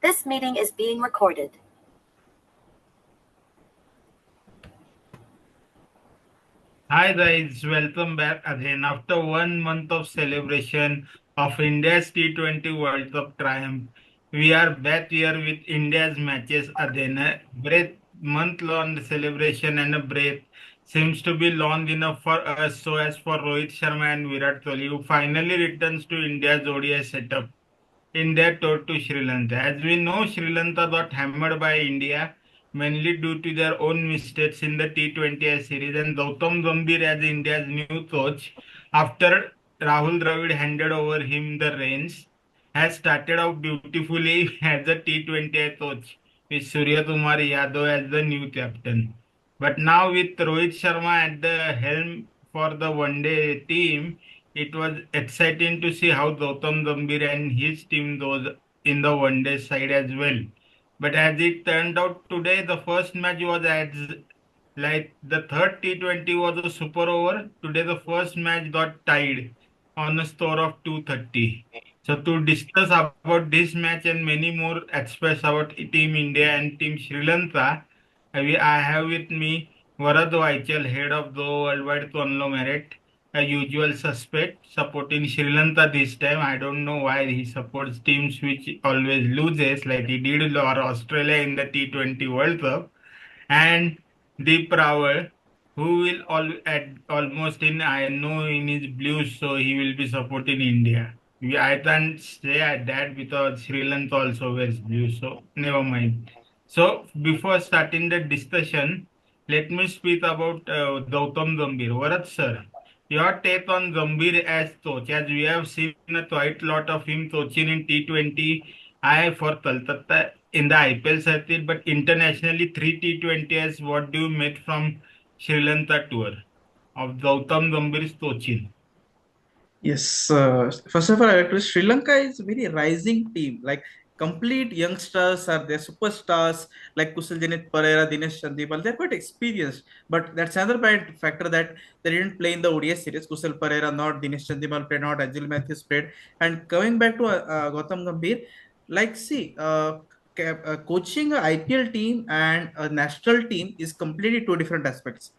This meeting is being recorded. Hi guys, welcome back again. After 1 month of celebration of India's T20 World Cup triumph, we are back here with India's matches again. A breath month-long celebration and a breath seems to be long enough for us so as for Rohit Sharma and Virat Kohli, who finally returns to India's ODI setup in their tour to Sri Lanka. As we know, Sri Lanka got hammered by India mainly due to their own mistakes in the T20I series, and Gautam Gambhir as India's new coach after Rahul Dravid handed over him the reins has started out beautifully as a T20I coach with Surya Kumar Yadav as the new captain. But now with Rohit Sharma at the helm for the one day team, it was exciting to see how Gautam Gambhir and his team goes in the one day side as well. But as it turned out today, the first match was as like the third T20 was a super over. Today, the first match got tied on a score of 230. So, to discuss about this match and many more aspects about Team India and Team Sri Lanka, I have with me Varad Vaichal, head of the Worldwide Conglomerate, a usual suspect supporting Sri Lanka this time. I don't know why he supports teams which always loses, like he did or Australia in the T20 World Cup, and Deep Raval, who will almost in I know in his blues, so he will be supporting India. I can't say that because Sri Lanka also wears blue, so never mind. So before starting the discussion, let me speak about Gautam Gambhir. Varat sir, your take on Gambhir as coach, as we have seen a quite lot of him coaching in T20. I for Kolkata in the IPL circuit, but internationally 3 T20s. What do you make from Sri Lanka tour of Gautam Gambhir's coaching? Yes, first of all, I like to Sri Lanka is very rising team. Like complete youngsters are there, superstars like Kusal Janit Pereira, Dinesh Chandipal. They're quite experienced, but that's another point factor that they didn't play in the ODS series. Kusal Pereira not, Dinesh Chandipal played not, Ajil Matthews played. And coming back to Gautam Gambhir, like see, coaching a IPL team and a national team is completely two different aspects.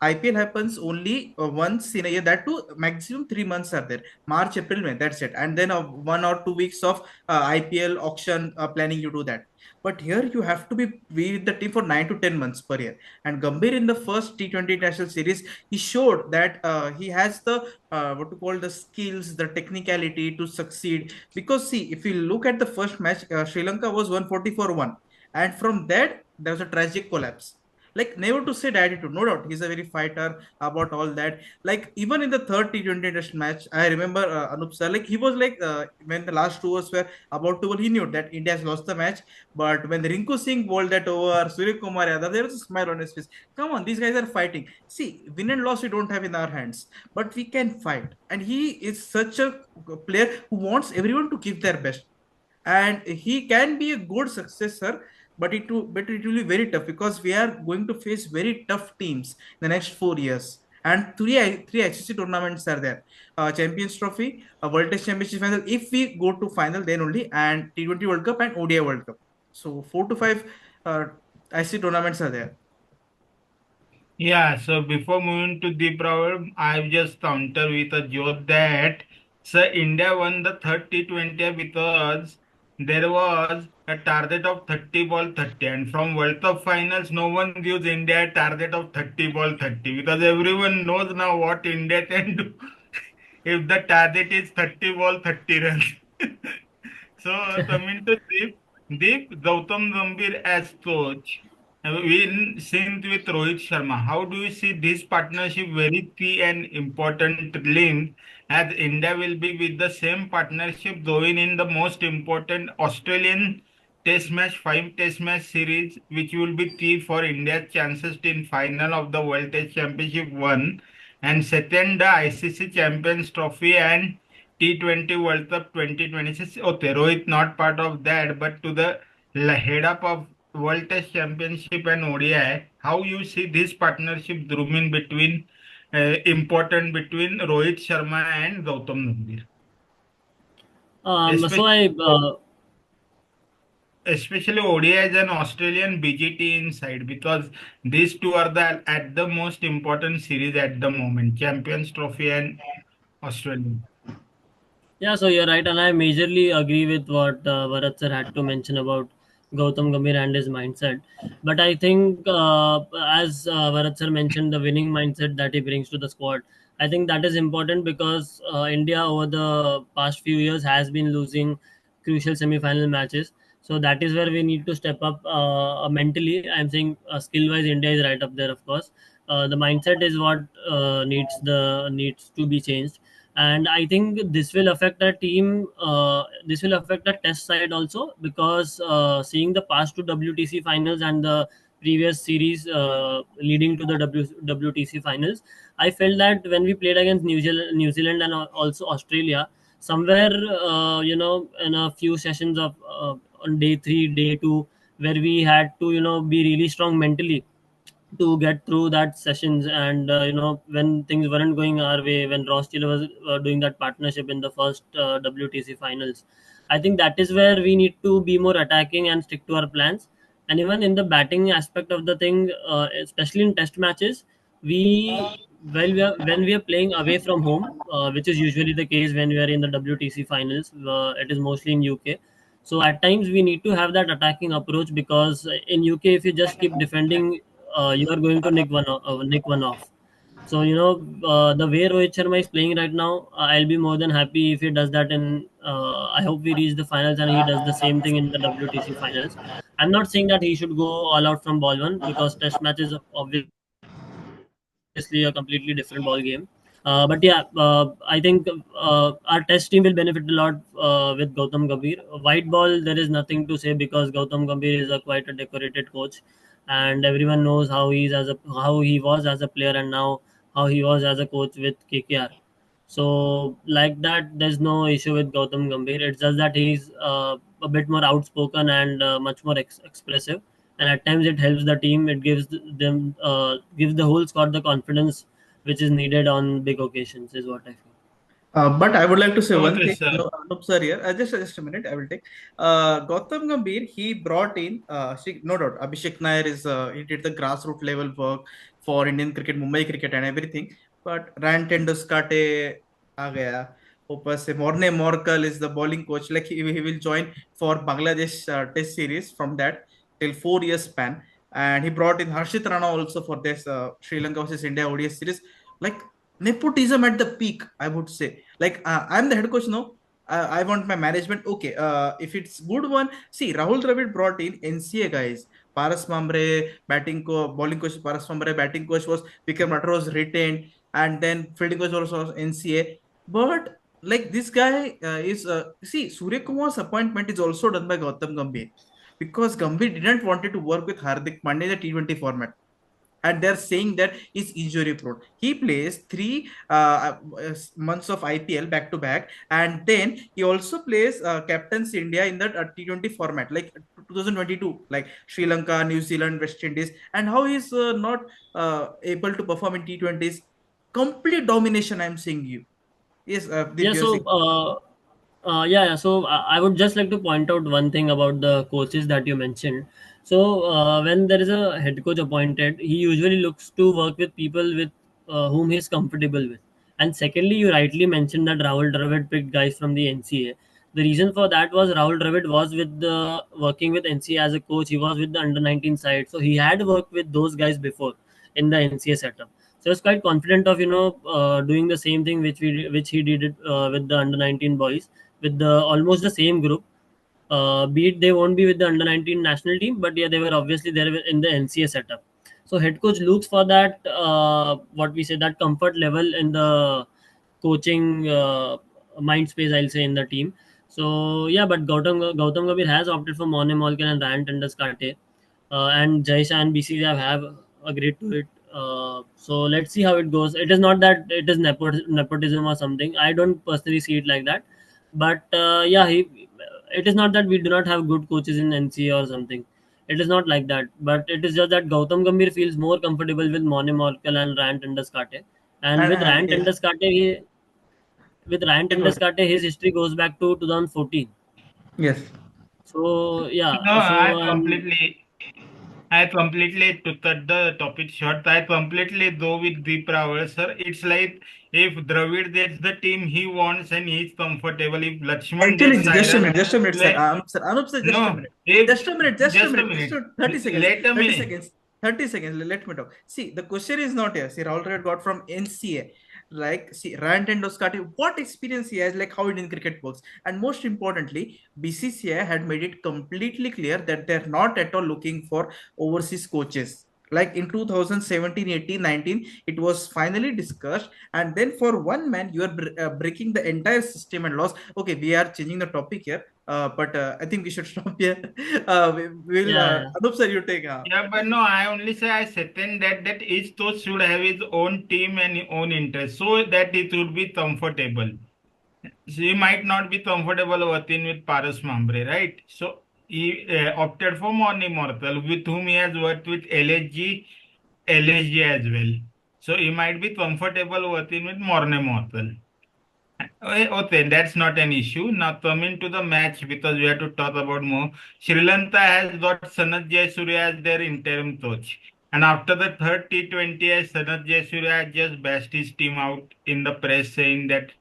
IPL happens only once in a year. That too, maximum 3 months are there. March, April, May. That's it. And then 1 or 2 weeks of IPL auction planning. You do that. But here you have to be with the team for 9 to 10 months per year. And Gambhir in the first T20 International Series, he showed that he has the what to call the skills, the technicality to succeed. Because see, if you look at the first match, Sri Lanka was 140 for one, and from that there was a tragic collapse. Like never to say attitude, no doubt he's a very fighter about all that. Like even in the third T20 international match, I remember Anup sir, like he was like when the last 2 overs were about to over, he knew that India has lost the match. But when the Rinku Singh bowled that over, Surya Kumar Yadav, there was a smile on his face. Come on, these guys are fighting. See, win and loss we don't have in our hands, but we can fight. And he is such a player who wants everyone to give their best, and he can be a good successor, but it will be very tough because we are going to face very tough teams in the next 4 years. And three ICC tournaments are there: Champions Trophy, a World Test Championship final. If we go to final, then only, and T20 World Cup and ODI World Cup. So 4 to 5 ICC tournaments are there. Yeah, so before moving to the problem, I've just counter with a joke that so India won the 30-20 because there was a target of 30 ball 30, and from World Cup finals, no one gives India a target of 30 ball 30 because everyone knows now what India can do if the target is 30 ball 30 runs. So coming to Deep Gautam Gambhir as coach, we synced with Rohit Sharma. How do you see this partnership very key and important link as India will be with the same partnership going in the most important Australian Test match, 5 Test match series, which will be key for India's chances in final of the World Test Championship one, and second the ICC Champions Trophy and T20 World Cup 2026. Okay, Rohit not part of that, but to the head up of World Test Championship and ODI, how you see this partnership grooming between important between Rohit Sharma and Gambhir? So especially I especially ODI and Australian BGT inside, because these two are the at the most important series at the moment, Champions Trophy and Australian. Yeah, so you're right, and I majorly agree with what Bharat sir had to mention about Gautam Gambhir and his mindset. But I think, as Bharat sir mentioned, the winning mindset that he brings to the squad, I think that is important because India over the past few years has been losing crucial semi-final matches. So that is where we need to step up mentally. I'm saying skill-wise, India is right up there, of course. The mindset is what needs to be changed, and I think this will affect our team. This will affect our test side also because seeing the past two WTC finals and the previous series leading to the WTC finals, I felt that when we played against New Zealand and also Australia, somewhere in a few sessions of on day three, day two, where we had to be really strong mentally to get through that sessions, and when things weren't going our way, when Ross Taylor was doing that partnership in the first WTC finals, I think that is where we need to be more attacking and stick to our plans. And even in the batting aspect of the thing, especially in test matches, we when we are playing away from home, which is usually the case when we are in the WTC finals, it is mostly in UK. So at times we need to have that attacking approach because in UK, if you just keep defending, you are going to nick one off. So the way Rohit Sharma is playing right now, I'll be more than happy if he does that. In I hope we reach the finals and he does the same thing in the WTC finals. I'm not saying that he should go all out from ball one because test match is obviously a completely different ball game. But yeah, I think our test team will benefit a lot with Gautam Gambhir. White ball, there is nothing to say because Gautam Gambhir is a quite a decorated coach, and everyone knows how he was as a player and now how he was as a coach with KKR. So like that, there's no issue with Gautam Gambhir. It's just that he's a bit more outspoken and much more expressive, and at times it helps the team. It gives the whole squad the confidence which is needed on big occasions. Is what I feel. But I would like to say one Okay, thing, sir. Anup sir here. Just a minute, I will take. Gautam Gambhir, he brought in, no doubt, Abhishek Nair he did the grassroots level work for Indian cricket, Mumbai cricket, and everything. But Ryan Tenduskate आ गया. ऊपर से Morne Morkel is the bowling coach. Like he will join for Bangladesh Test series from that till 4 years span. And he brought in Harshit Rana also for this Sri Lanka versus India ODI series. Like nepotism at the peak, I would say. Like I'm the head coach now. I want my management. Okay, if it's good one, see Rahul Dravid brought in NCA guys. Paras Mamre bowling coach. Paras Mamre batting coach was Vikram Rathore was retained, and then fielding coach also was NCA. But like this guy is see Surya Kumar's appointment is also done by Gautam Gambhir because Gambhir didn't wanted to work with Hardik Pandya in the T20 format, and they're saying that he's injury prone. He plays 3 months of IPL back to back, and then he also plays captains India in that T20 format, like 2022, like Sri Lanka, New Zealand, West Indies, and how he's not able to perform in T20s. Complete domination, I'm saying you. Yes, Deep, Yeah, you're so saying. so I would just like to point out one thing about the coaches that you mentioned. So when there is a head coach appointed, he usually looks to work with people with whom he is comfortable with. And secondly, you rightly mentioned that Rahul Dravid picked guys from the NCA. The reason for that was Rahul Dravid was with the working with NCA as a coach. He was with the under 19 side, so he had worked with those guys before in the NCA setup. So I was quite confident of doing the same thing which he did it, with the under 19 boys with the almost the same group. Be it they won't be with the under 19 national team, but yeah, they were obviously there in the NCA setup. So head coach looks for that what we say that comfort level in the coaching mind space, I'll say, in the team. So yeah, but Gautam Gambhir has opted for Mone Molken and Ryan Tenduskate, and Jaisha and BCCI have agreed to it. So let's see how it goes. It is not that it is nepotism or something. I don't personally see it like that. But yeah, it is not that we do not have good coaches in NCA or something. It is not like that. But it is just that Gautam Gambhir feels more comfortable with Mone Morkel and Ryan Tenduskate. And And with Ryan yeah, Tenduskate, his history goes back to 2014. yes. So No, yeah, so and I completely to cut the topic short. I completely go with Deep Rawal, sir. It's like if Dravid gets the team he wants and he's comfortable. If Lakshman Actually, gets Cyrus, just a minute, sir. let Anup, sir, just a no. minute. If Just a minute, just a just a minute, just minute, 30 seconds, let a 30 minute. seconds, 30 seconds. Let me talk. See, the question is not here. See, Rahul Dravid got from NCA. Like, see, Rand and Doskati, what experience he has, like how Indian cricket works. And most importantly, BCCI had made it completely clear that they're not at all looking for overseas coaches. Like in 2017, 18, 19, it was finally discussed. And then for one man, you are breaking the entire system and laws. Okay, we are changing the topic here. But I think we should stop here. We'll, yeah, yeah. Anup sir, you take. Yeah, but no, I only say I second that each coach should have his own team and his own interest so that it would be comfortable. He might not be comfortable working with Paras Mambre, right? So he opted for Morning Mortal, with whom he has worked with LSG as well. So he might be comfortable working with Morning Mortal. Okay, that's not an issue. Now coming to the match, because we have to talk about more. Sri Lanka has got Sanath Jayasuriya as their interim coach. And after the third T20, Sanath Jayasuriya just bashed his team out in the press saying that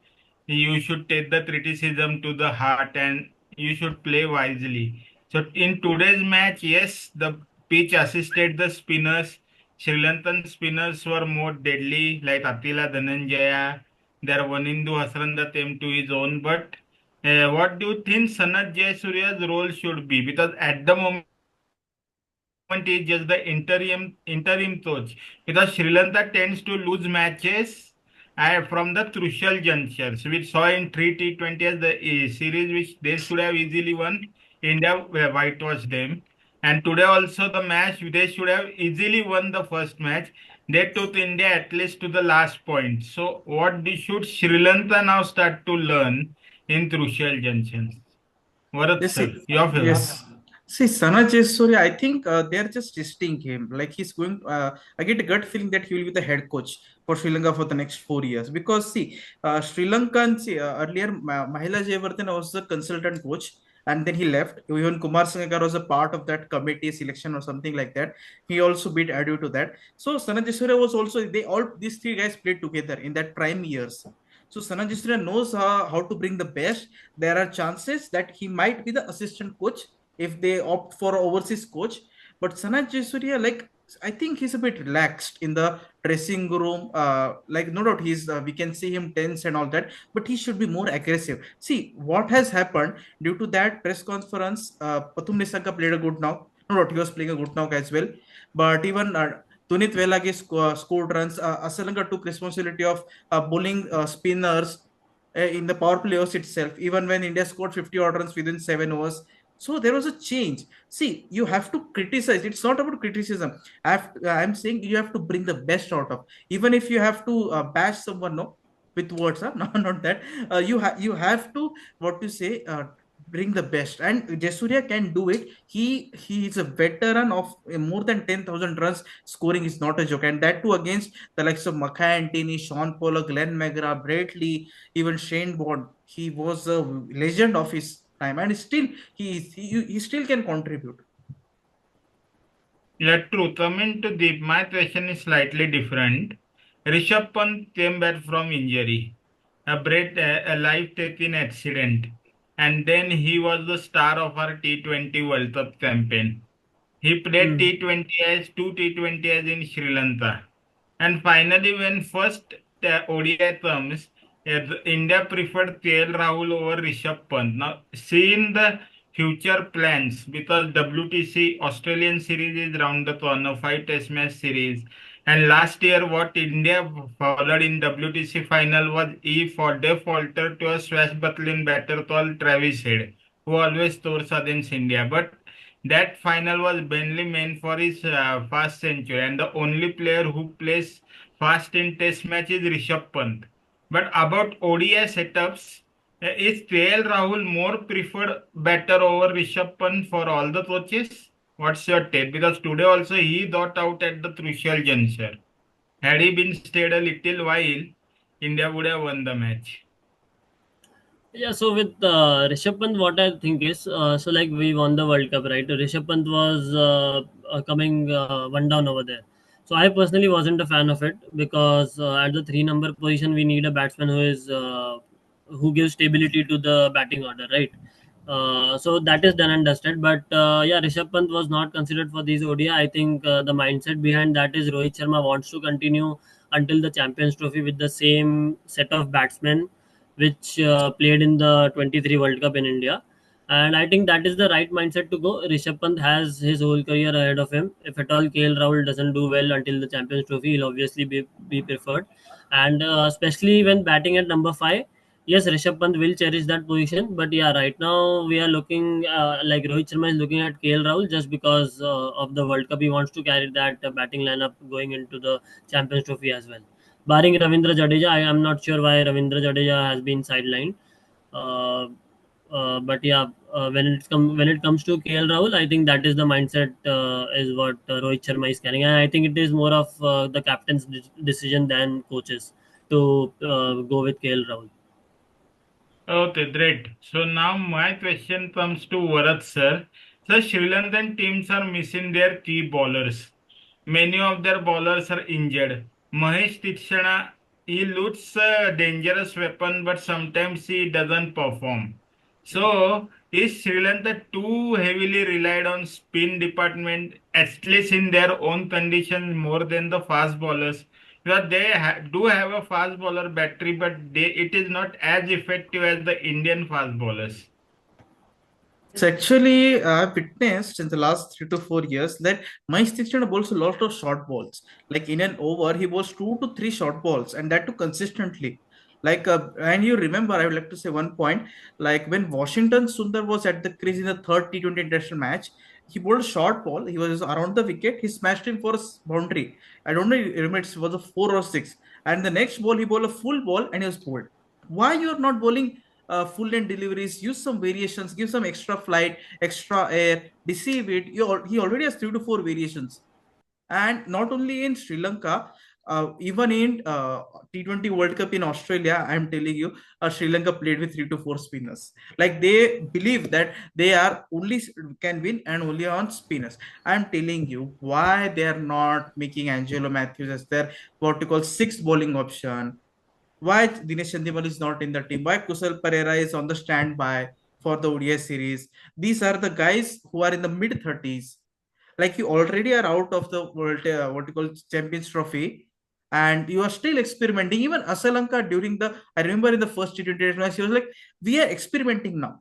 you should take the criticism to the heart and you should play wisely. So in today's match, yes, the pitch assisted the spinners. Sri Lankan spinners were more deadly, like Attila Dhananjaya. Their Vanindu Hasranda came to his own. But what do you think Sanath Jayasuriya's role should be? Because at the moment is just the interim coach because Sri Lanka tends to lose matches from the crucial junctures. We saw in three T20s the series which they should have easily won. India whitewashed them, and today also the match they should have easily won the first match. They took India at least to the last point. So should Sri Lanka now start to learn in crucial junctions? Varat Yes, see, sir, your view. yes. See, Sana Jayasuriya, I think they're just testing him. Like he's going. I get a gut feeling that he will be the head coach for Sri Lanka for the next 4 years. Because see, Sri Lankan earlier Mahila Jayawardene was the consultant coach, and then he left. Even Kumar Sangakkar was a part of that committee selection or something like that. He also bid adieu to that. So Sana Jayasuriya was also they all these three guys played together in that prime years. So Sana Jayasuriya knows how to bring the best. There are chances that he might be the assistant coach if they opt for overseas coach. But Sanat Jayasuriya, like I think he's a bit relaxed in the dressing room. Like no doubt we can see him tense and all that, but he should be more aggressive. See what has happened due to that press conference. Pathum Nissanka played a good knock. No doubt he was playing a good knock as well. But even Tunit Velage scored runs. Asalanka took responsibility of bowling spinners in the power play overs itself, even when India scored 50 odd runs within 7 overs. So there was a change. See, you have to criticize. It's not about criticism. I'm saying you have to bring the best out of. Even if you have to bash someone, no, with words, huh? No, not that. You have to what to say. Bring the best, and Jasuria can do it. He is a veteran of more than 10,000 runs. Scoring is not a joke, and that too against the likes of Maka Antony, Sean Pollock, Glenn McGrath, Brett Lee, even Shane Bond. He was a legend of his time, and still he still can contribute. Yeah, true. Coming to Deep, my question is slightly different. Rishabh Pant came back from injury, a life-taking accident, and then he was the star of our T20 World Cup campaign. He played Hmm. T20 as two T20s in Sri Lanka. And finally, when first ODI comes, India preferred KL Rahul over Rishabh Pant. Now, seeing the future plans, because WTC Australian series is round the corner, five Test match series. And last year, what India followed in WTC final was they faltered to a swashbuckling batter called Travis Head, who always scores against India. But that final was mainly meant for his fast century, and the only player who plays fast in Test match is Rishabh Pant. But about ODI setups, is KL Rahul more preferred batter over Rishabh Pant for all the coaches? What's your take? Because today also he got out at the crucial juncture. Had he been stayed a little while, India would have won the match. Yeah, so with Rishabh Pant, what I think is, so like we won the World Cup, right? Rishabh Pant was coming one down over there. So I personally wasn't a fan of it because at the three number position we need a batsman who gives stability to the batting order, right? So that is done and dusted. But yeah, Rishabh Pant was not considered for these ODI. I think the mindset behind that is Rohit Sharma wants to continue until the Champions Trophy with the same set of batsmen which played in the 23 World Cup in India. And I think that is the right mindset to go. Rishabh Pant has his whole career ahead of him. If at all KL Rahul doesn't do well until the Champions Trophy, he'll obviously be preferred. And especially when batting at number 5, yes, Rishabh Pant will cherish that position. But yeah, right now we are looking like Rohit Sharma is looking at KL Rahul just because of the World Cup. He wants to carry that batting lineup going into the Champions Trophy as well. Barring Ravindra Jadeja, I am not sure why Ravindra Jadeja has been sidelined. Uh, but yeah, when it comes to KL Rahul, I think that is the mindset is what Rohit Sharma is carrying, and I think it is more of the captain's decision than coaches to go with KL Rahul. Okay, great. So now my question comes to Varat sir. So Sri Lankan teams are missing their key bowlers. Many of their bowlers are injured. Mahesh Tikshana, he looks a dangerous weapon, but sometimes he doesn't perform. So is Sri Lanka too heavily relied on spin department, at least in their own conditions, more than the fast bowlers? Because they do have a fast bowler battery, but it is not as effective as the Indian fast bowlers. It's actually I've witnessed in the last 3 to 4 years that Mahesh Tikshana bowls a lot of short balls. Like in an over, he bowls 2 to 3 short balls, and that too consistently. And you remember, I would like to say one point. Like when Washington Sundar was at the crease in the third T20 international match, he bowled a short ball. He was around the wicket. He smashed him for a boundary. I don't know. Remember, it was a 4 or 6. And the next ball, he bowled a full ball, and he was bowled. Why you are not bowling full length deliveries, use some variations, give some extra flight, extra air, deceive it. He already has 3 to 4 variations. And not only in Sri Lanka, even in T20 World Cup in Australia, I'm telling you, Sri Lanka played with 3 to 4 spinners. Like they believe that they are only can win and only on spinners. I'm telling you why they are not making Angelo Matthews as their what you call sixth bowling option, why Dinesh Chandimal is not in the team, why Kusal Pereira is on the standby for the ODI series. These are the guys who are in the mid 30s. Like you already are out of the world, what you call Champions Trophy, and you are still experimenting. Even Asalanka during I remember in the first T20 match, he was like, we are experimenting now.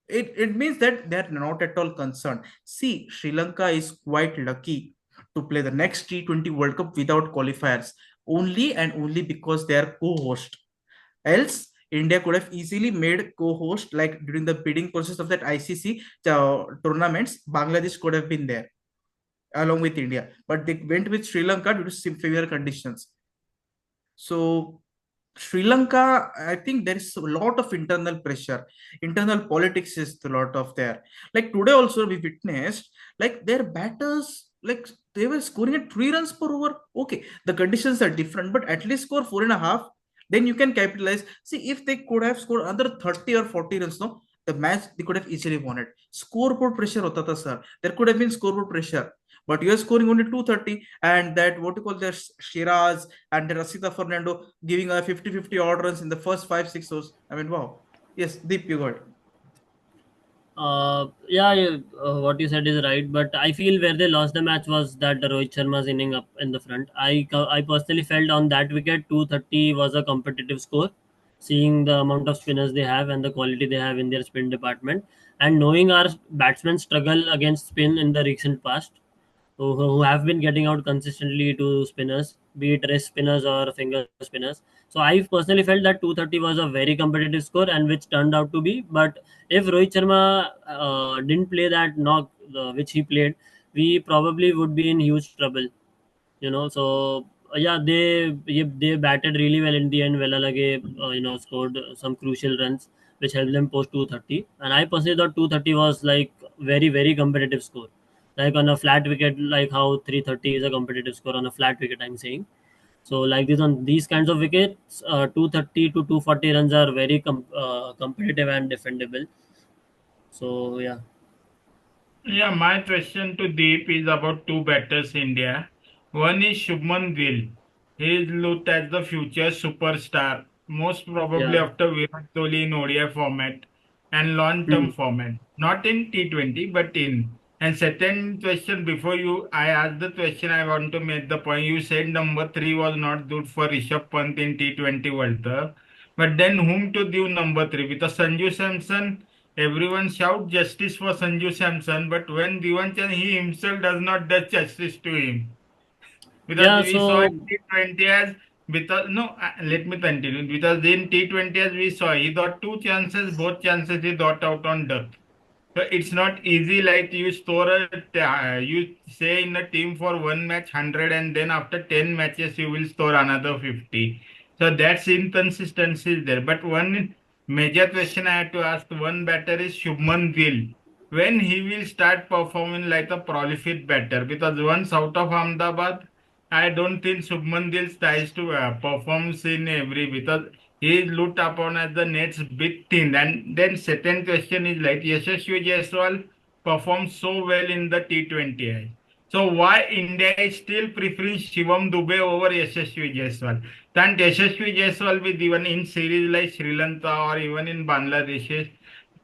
It means that they're not at all concerned. See, Sri Lanka is quite lucky to play the next T20 World Cup without qualifiers, only and only because they are co-host. Else, India could have easily made co-host, like during the bidding process of that ICC tournaments. Bangladesh could have been there along with India, but they went with Sri Lanka due to severe conditions. So Sri Lanka, I think there is a lot of internal pressure. Internal politics is a lot of there. Like today also we witnessed, like their batters, like they were scoring at 3 runs per over. Okay, the conditions are different, but at least score 4.5. Then you can capitalize. See, if they could have scored another 30 or 40 runs, no, the match they could have easily won it. Scoreboard pressure hota tha, sir. There could have been scoreboard pressure. But you are scoring only 230, and that what you call their Shiraz and Rasita Fernando giving a 50-50 odd runs in the first 5 6 overs. I mean, wow. Yes, Deep, you got it. What you said is right, but I feel where they lost the match was that Rohit Sharma's inning up in the front. I personally felt on that wicket 230 was a competitive score, seeing the amount of spinners they have and the quality they have in their spin department, and knowing our batsmen struggle against spin in the recent past, who have been getting out consistently to spinners, be it wrist spinners or finger spinners. So I personally felt that 230 was a very competitive score, and which turned out to be. But if Rohit Sharma didn't play that knock which he played, we probably would be in huge trouble. So yeah, they batted really well in the end. Velalage, scored some crucial runs which helped them post 230. And I personally thought 230 was like very very competitive score, like on a flat wicket, like how 330 is a competitive score on a flat wicket, I'm saying. So like this on these kinds of wickets, 230 to 240 runs are very competitive and defendable. So yeah. Yeah, my question to Deep is about two batters India. One is Shubman Gill. He is looked as the future superstar, most probably Yeah. after Virat Kohli in ODI format and long-term Hmm. format. Not in T20, but in. And second question, before you, I asked the question, I want to make the point. You said number three was not good for Rishabh Pant in T20 World Cup. But then whom to give number three? Because Sanju Samson, everyone shout justice for Sanju Samson, but when given chance, he himself does not do justice to him. Because Yeah. we saw in So T20 as because no, let me continue. Because in T20 as we saw, he got two chances, both chances he got out on death. So it's not easy like you store you say in a team for one match 100 and then after 10 matches you will store another 50. So that's inconsistency is there. But one major question I had to ask one batter is Shubman Gill. When he will start performing like a prolific batter because once out of Ahmedabad, I don't think Shubman Gill tries to perform in every because he is looked upon as the next big thing. And then second question is like Yashasvi Jaiswal performed so well in the T20I. So why India is still preferring Shivam Dube over Yashasvi Jaiswal? Can't Yashasvi Jaiswal be given in series like Sri Lanka or even in Bangladesh?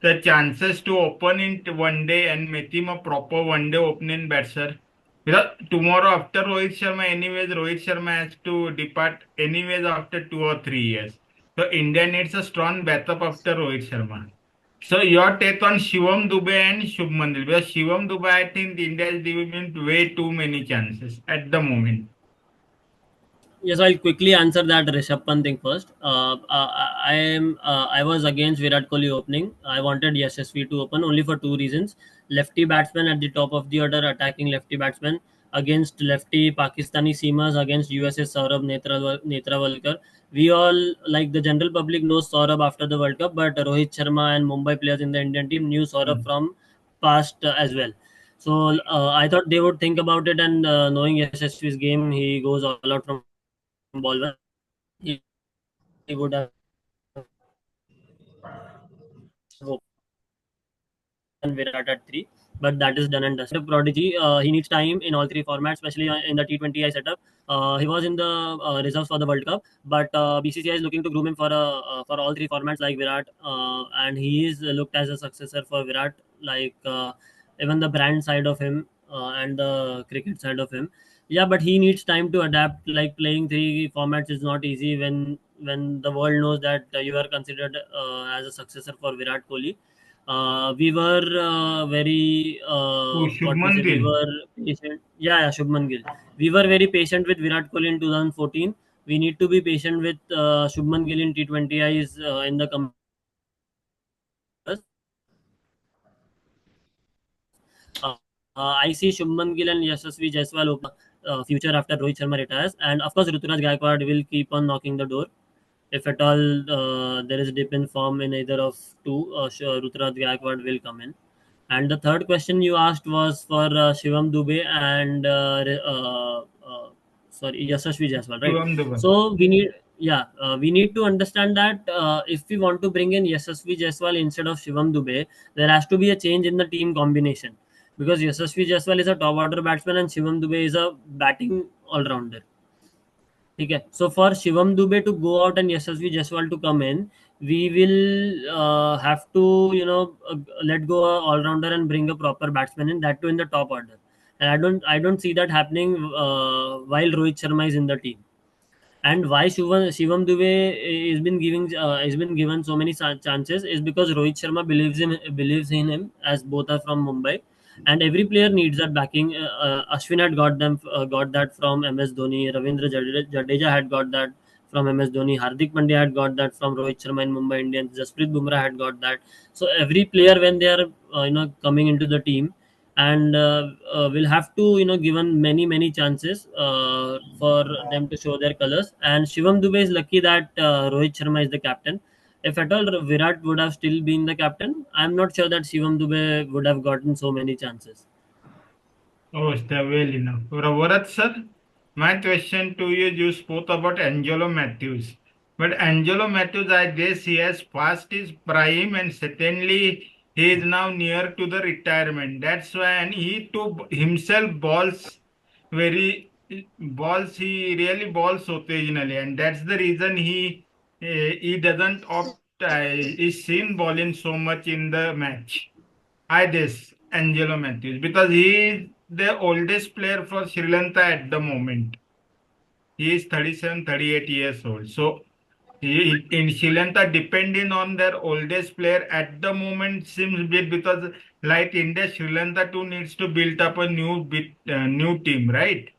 The chances to open in one day and make him a proper one day opening batsman. Because tomorrow after Rohit Sharma, anyways, Rohit Sharma has to depart anyways after 2 or 3 years. So India needs a strong backup after Rohit Sharma. So your take on Shivam Dube and Shubman Gill. Because Shivam Dube, I think India is giving way too many chances at the moment. yes, I'll quickly answer that Rishabh Pant thing first. I was against Virat Kohli opening. I wanted Yashasvi to open only for two reasons: lefty batsman at the top of the order, attacking lefty batsman against lefty Pakistani seamers against USA Saurabh Netravalkar. We all, like the general public, knows Saurabh after the World Cup, but Rohit Sharma and Mumbai players in the Indian team knew Saurabh from past as well. So I thought they would think about it, and knowing Yashasvi's game, he goes all out from ball one. He would have opened Virat at three, but that is done and dusted. Prodigy, he needs time in all three formats, especially in the T20I setup. He was in the reserves for the World Cup, but BCCI is looking to groom him for all three formats like Virat, and he is looked as a successor for Virat, like even the brand side of him and the cricket side of him. Yeah, but he needs time to adapt. Like playing three formats is not easy when the world knows that you are considered as a successor for Virat Kohli. We were very Oh, what we Shubman say. We Gill. were patient. Yeah, Shubman Gill. We were very patient with Virat Kohli in 2014. We need to be patient with Shubman Gill in T20Is in the coming years. I see Shubman Gill and Yashasvi Jaiswal open future after Rohit Sharma retires, and of course Ruturaj Gaikwad will keep on knocking the door. If at all there is dip in form in either of two, sure, Ruturaj Gaikwad will come in. And the third question you asked was for Shivam Dube and sorry, Yashasvi Jaiswal, right? Shivam Dube. So we need to understand that if we want to bring in Yashasvi Jaiswal instead of Shivam Dube, there has to be a change in the team combination because Yashasvi Jaiswal is a top order batsman and Shivam Dube is a batting all rounder. Okay, so for Shivam Dube to go out and Yashasvi Jaiswal to come in, we will have to let go a all rounder and bring a proper batsman in, that too in the top order. And I don't see that happening while Rohit Sharma is in the team. And why Shivam Dube is been given so many chances is because Rohit Sharma believes in him, as both are from Mumbai, and every player needs that backing. Ashwin had got that from MS Dhoni. Ravindra Jadeja had got that from MS Dhoni. Hardik Pandya had got that from Rohit Sharma in Mumbai Indians. Jasprit Bumrah had got that. So every player, when they are coming into the team, and will have to given many chances for them to show their colors. And Shivam Dube is lucky that Rohit Sharma is the captain. If at all Virat would have still been the captain, I'm not sure that Shivam Dube would have gotten so many chances. Oh, well enough. Varad, sir? My question to you, you spoke about Angelo Matthews. But Angelo Matthews, I guess he has passed his prime, and secondly, he is now near to the retirement. That's why, and he too himself balls, he really balls occasionally, and that's the reason he doesn't opt, is seen balling so much in the match. I guess Angelo Matthews, because he is the oldest player for Sri Lanka at the moment. He is 37, 38 years old. So in Sri Lanka, depending on their oldest player at the moment seems big, because like India, Sri Lanka too needs to build up a new team, right?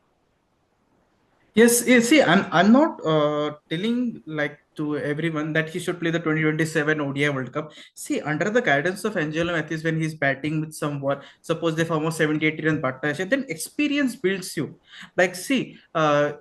Yes, see, I'm not telling like to everyone that he should play the 2027 ODI World Cup. See, under the guidance of Angelo Matthews, when he's batting with someone, suppose they form a 78 run partnership, then experience builds you. Like, see, there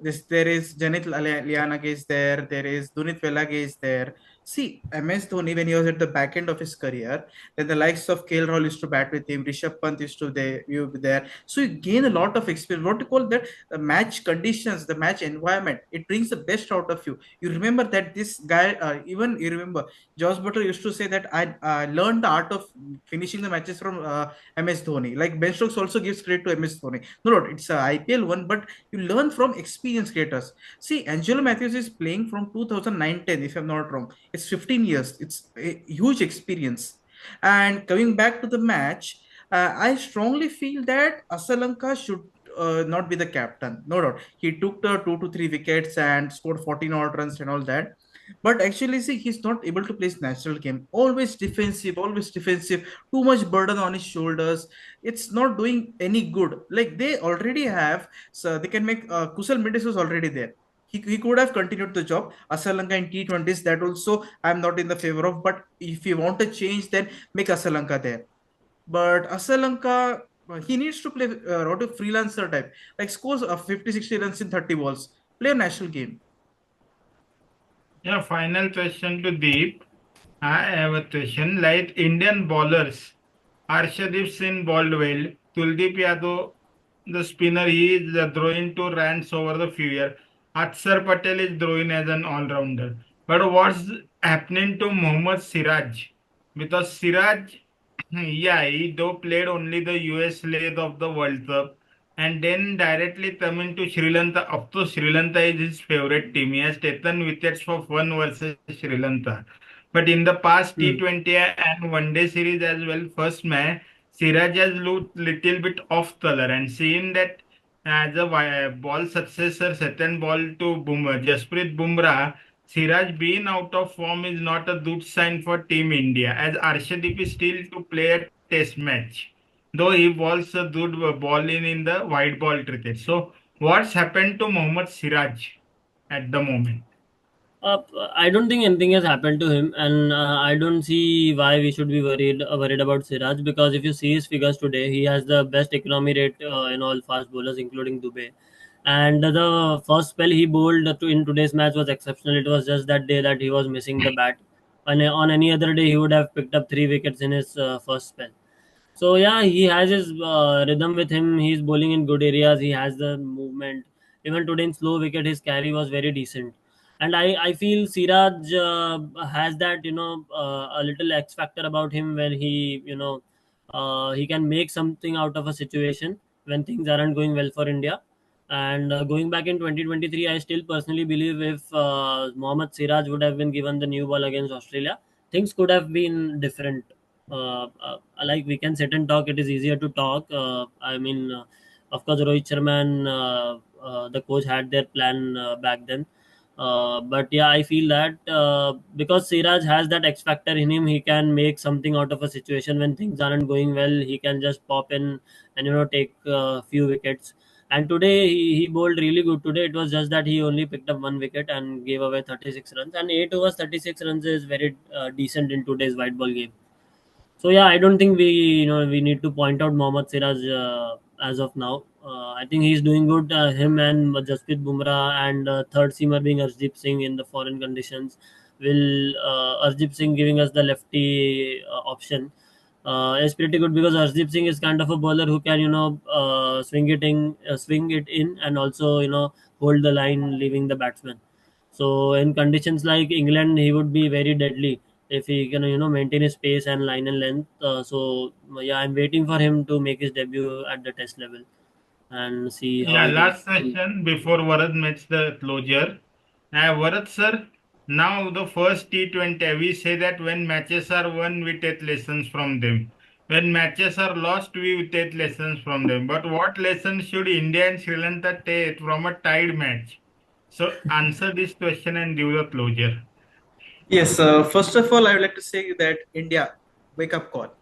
is Janit Lianage is there is Dunit Velage is there. See, MS Dhoni, when he was at the back end of his career, then the likes of KL Rahul used to bat with him, Rishabh Pant used to you there. So you gain a lot of experience. What you call that? The match conditions, the match environment, it brings the best out of you. You remember that this guy, even you remember, Josh Butler used to say that I learned the art of finishing the matches from MS Dhoni. Like Ben Stokes also gives credit to MS Dhoni. No, it's a IPL one, but you learn from experienced creators. See, Angelo Matthews is playing from 2009-10, if I'm not wrong. It's 15 years. It's a huge experience. And coming back to the match, I strongly feel that Asalanka should not be the captain. No doubt. He took the 2 to 3 wickets and scored 14 odd runs and all that. But actually, see, he's not able to play his natural game. Always defensive, always defensive. Too much burden on his shoulders. It's not doing any good. Like they already have, so they can make. Kusal Mendes was already there. He could have continued the job. Asalanka in T20s, that also I'm not in the favor of. But if you want a change, then make Asalanka there. But Asalanka, he needs to play not a freelancer type, like scores 50, 60 runs in 30 balls. Play a national game. Yeah, final question to Deep. I have a question. Like Indian bowlers, Arshdeep Singh bowled well. Kuldeep Yadav, the spinner, he is throwing two runs over the few years. Akshar Patel is throwing as an all-rounder. But what's happening to Mohammad Siraj? Because Siraj, yeah, he though played only the US leg of the World Cup and then directly coming to Sri Lanka. Of course, Sri Lanka is his favorite team. He has taken wickets for fun versus Sri Lanka. But in the past Hmm. T20 and One Day series as well, first match, Siraj has looked little bit off color, and seeing that as a ball successor, second ball to Jasprit Bumrah, Siraj being out of form is not a good sign for Team India, as Arshdeep is still to play a test match, though he bowls a good ball in the white ball cricket. So, what's happened to Mohammad Siraj at the moment? Uh, I don't think anything has happened to him, and I don't see why we should be worried about Siraj, because if you see his figures today, he has the best economy rate in all fast bowlers, including Dubey. And the first spell he bowled in today's match was exceptional. It was just that day that he was missing the bat. And on any other day, he would have picked up 3 wickets in his first spell. So yeah, he has his rhythm with him. He's bowling in good areas. He has the movement. Even today in slow wicket, his carry was very decent. And I feel Siraj has that a little X factor about him, where he can make something out of a situation when things aren't going well for India. And going back in 2023, I still personally believe if Mohammad Siraj would have been given the new ball against Australia, things could have been different. Like we can sit and talk, it is easier to talk. Of course, Rohit Sharma and the coach had their plan back then. But yeah, I feel that because Siraj has that X factor in him, he can make something out of a situation when things aren't going well. He can just pop in and take a few wickets. And today he bowled really good. Today it was just that he only picked up 1 wicket and gave away 36 runs. And 8 overs, 36 runs is very decent in today's white ball game. So yeah, I don't think we need to point out Mohammad Siraj as of now. I think he's doing good. Him and Jasprit Bumrah and third seamer being Arshdeep Singh in the foreign conditions will Arshdeep Singh giving us the lefty option. Is pretty good because Arshdeep Singh is kind of a bowler who can swing it in, and also hold the line, leaving the batsman. So in conditions like England, he would be very deadly if he can maintain his pace and line and length. So yeah, I'm waiting for him to make his debut at the Test level and see how Yeah, he goes. last session before Varad makes the closure. Varad sir, now the first T20, we say that when matches are won, we take lessons from them. When matches are lost, we take lessons from them. But what lessons should India and Sri Lanka take from a tied match? So answer this question and give the closure. Yes, first of all, I would like to say that India, wake up call.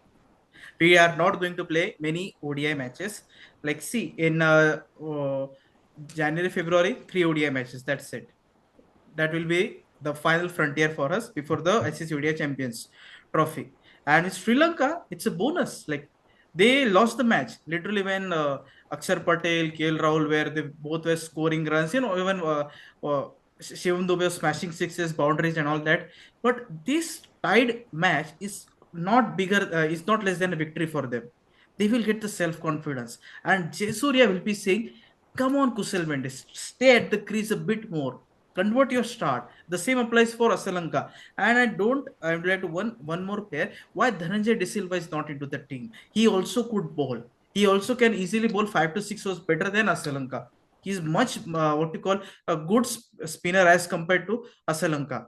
We are not going to play many ODI matches. Like, see, in January, February, three ODI matches. That's it. That will be the final frontier for us before the ICC ODI Champions Trophy. And with Sri Lanka, it's a bonus. Like, they lost the match literally when Akshar Patel, KL Rahul, where they both were scoring runs. Even Shivam Dube was smashing sixes, boundaries, and all that. But this tied match is not bigger. Is not less than a victory for them. They will get the self confidence, and Jayasuriya will be saying, "Come on, Kusal Mendes, stay at the crease a bit more, convert your start." The same applies for Asalanka. And I would like to one more player. Why Dhananjay De Silva is not into the team? He also could bowl. He also can easily bowl 5 to 6 overs better than Asalanka. He's much what you call a good spinner as compared to Asalanka.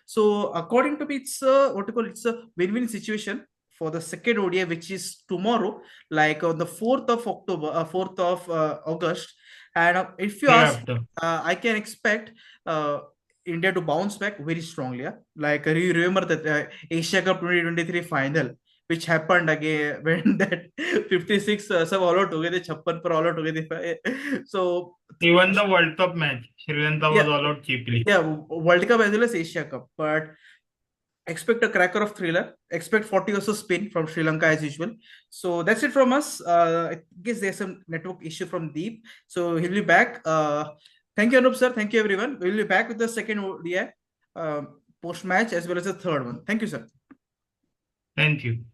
So according to me, it's what you call, it's a win-win situation for the second ODI, which is tomorrow, like on the 4th of October, 4th of August. And if you Day ask, after. I can expect India to bounce back very strongly. Yeah? Like you remember that Asia Cup 2023 final, which happened again when that 56 सब all out हो गए थे, 56 पर all out हो गए थे. So Even the World Cup match, Sri Lanka was yeah, all out cheaply. yeah, World Cup as well as Asia Cup, but expect a cracker of thriller. Expect 40 also spin from Sri Lanka as usual. So that's it from us. I guess there's some network issue from Deep, so he'll be back. Thank you, Anup sir. Thank you, everyone. We'll be back with the second ODI post match as well as the third one. Thank you, sir. Thank you.